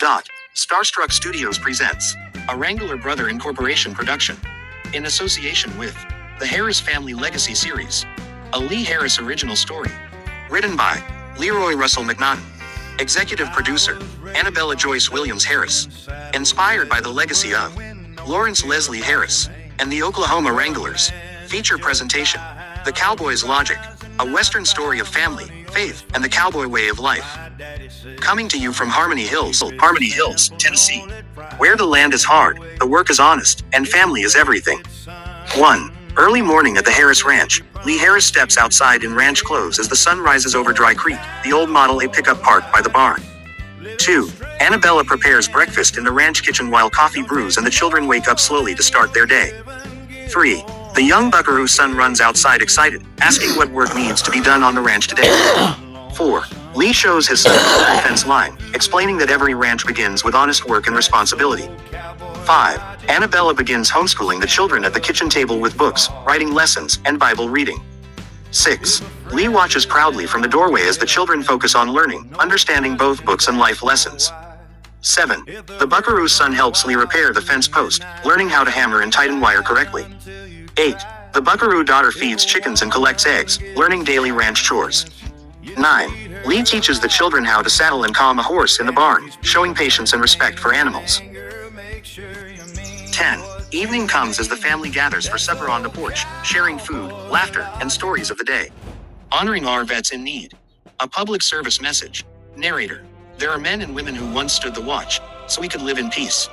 Starstruck Studios presents a Wrangler Brother Incorporation production in association with the Harris Family Legacy Series, a Lee Harris original story, written by Leroy Russell McNaughton, executive producer Annabella Joyce Williams Harris, inspired by the legacy of Lawrence Leslie Harris and the Oklahoma Wranglers. Feature presentation: The Cowboys' Logic, a Western story of family, faith, and the cowboy way of life. Coming to you from Harmony Hills, Tennessee, where the land is hard, the work is honest, and family is everything. 1. Early morning at the Harris Ranch. Lee Harris steps outside in ranch clothes as the sun rises over Dry Creek, the old Model A pickup parked by the barn. 2. Annabella prepares breakfast in the ranch kitchen while coffee brews and the children wake up slowly to start their day. 3. The young buckaroo son runs outside excited, asking what work needs to be done on the ranch today. 4. Lee shows his son the local fence line, explaining that every ranch begins with honest work and responsibility. 5. Annabella begins homeschooling the children at the kitchen table with books, writing lessons, and Bible reading. 6. Lee watches proudly from the doorway as the children focus on learning, understanding both books and life lessons. 7. The buckaroo son helps Lee repair the fence post, learning how to hammer and tighten wire correctly. 8. The buckaroo daughter feeds chickens and collects eggs, learning daily ranch chores. 9. Lee teaches the children how to saddle and calm a horse in the barn, showing patience and respect for animals. 10. Evening comes as the family gathers for supper on the porch, sharing food, laughter, and stories of the day. Honoring our vets in need. A public service message. Narrator. There are men and women who once stood the watch, so we could live in peace.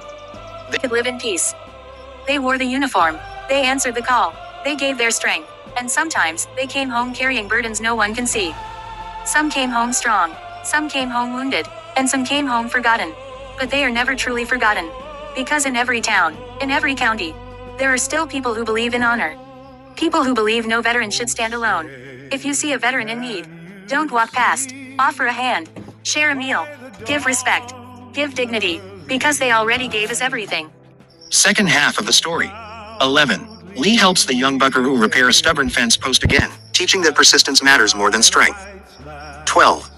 They could live in peace. They wore the uniform. They answered the call. They gave their strength. And sometimes, they came home carrying burdens no one can see. Some came home strong. Some came home wounded. And some came home forgotten. But they are never truly forgotten. Because in every town, in every county, there are still people who believe in honor. People who believe no veteran should stand alone. If you see a veteran in need, don't walk past. Offer a hand. Share a meal. Give respect. Give dignity. Because they already gave us everything. Second half of the story. 11. Lee helps the young buckaroo repair a stubborn fence post again, teaching that persistence matters more than strength. 12.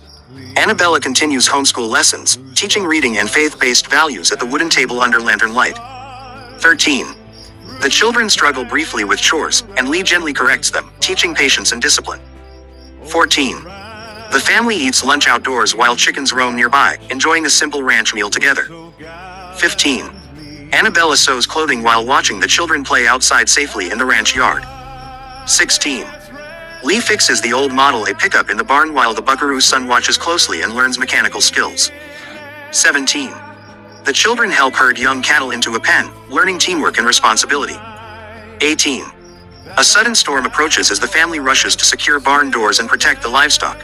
Annabella continues homeschool lessons, teaching reading and faith-based values at the wooden table under lantern light. 13. The children struggle briefly with chores, and Lee gently corrects them, teaching patience and discipline. 14. The family eats lunch outdoors while chickens roam nearby, enjoying a simple ranch meal together. 15. Annabella sews clothing while watching the children play outside safely in the ranch yard. 16. Lee fixes the old Model A pickup in the barn while the buckaroo son watches closely and learns mechanical skills. 17. The children help herd young cattle into a pen, learning teamwork and responsibility. 18. A sudden storm approaches as the family rushes to secure barn doors and protect the livestock.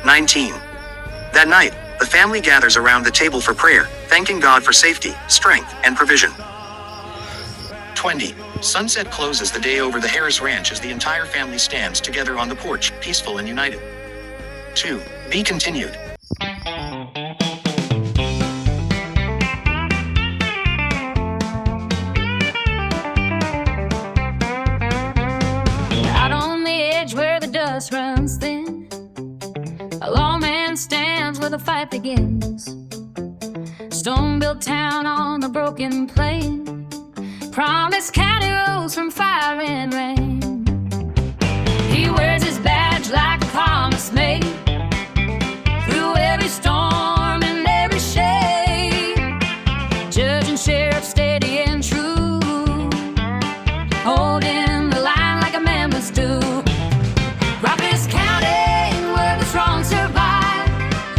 19. That night, the family gathers around the table for prayer, thanking God for safety, strength, and provision. 20. Sunset closes the day over the Harris Ranch as the entire family stands together on the porch, peaceful and united. 2. Be continued. Out on the edge where the dust runs thin, a lawman stands where the fight begins. Stone-built town on the broken plain, promised county roads from fire and rain. He wears his badge like a promise made, through every storm and every shade. Judge and sheriff steady and true, holding the line like a man must do. Robbers County, where the strong survive,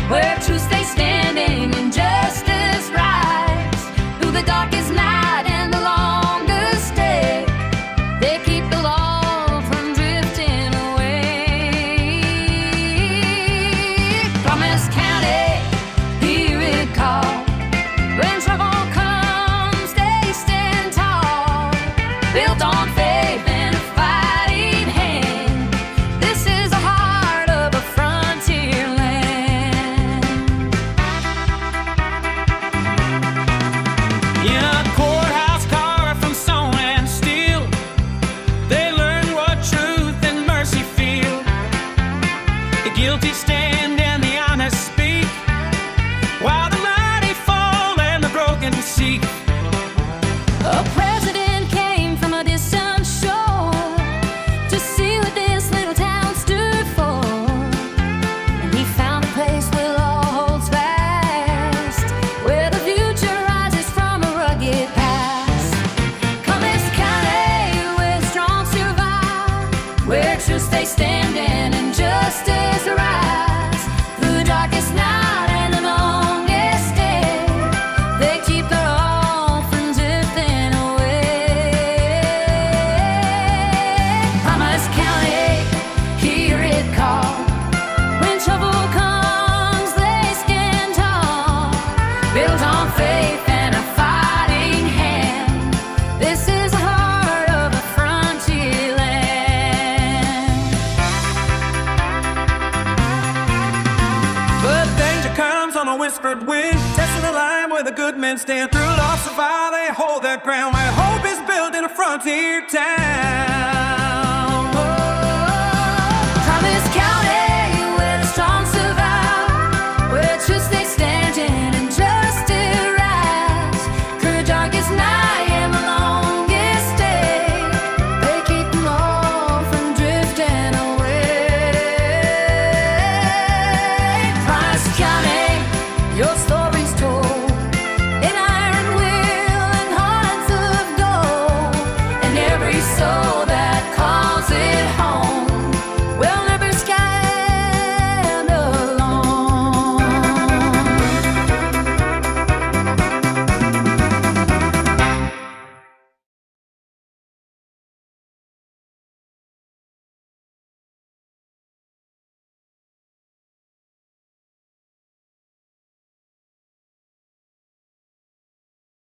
where truth stays standing and justice rise. Through the darkest night and the longest day, they keep the law from drifting away. built on faith and a fighting hand. This is the heart of a frontier land. But danger comes on a whispered wind, testing the line where the good men stand. Through loss survive, they hold their ground, where hope is built in a frontier town. Promise County, where the strong survive, where truth stays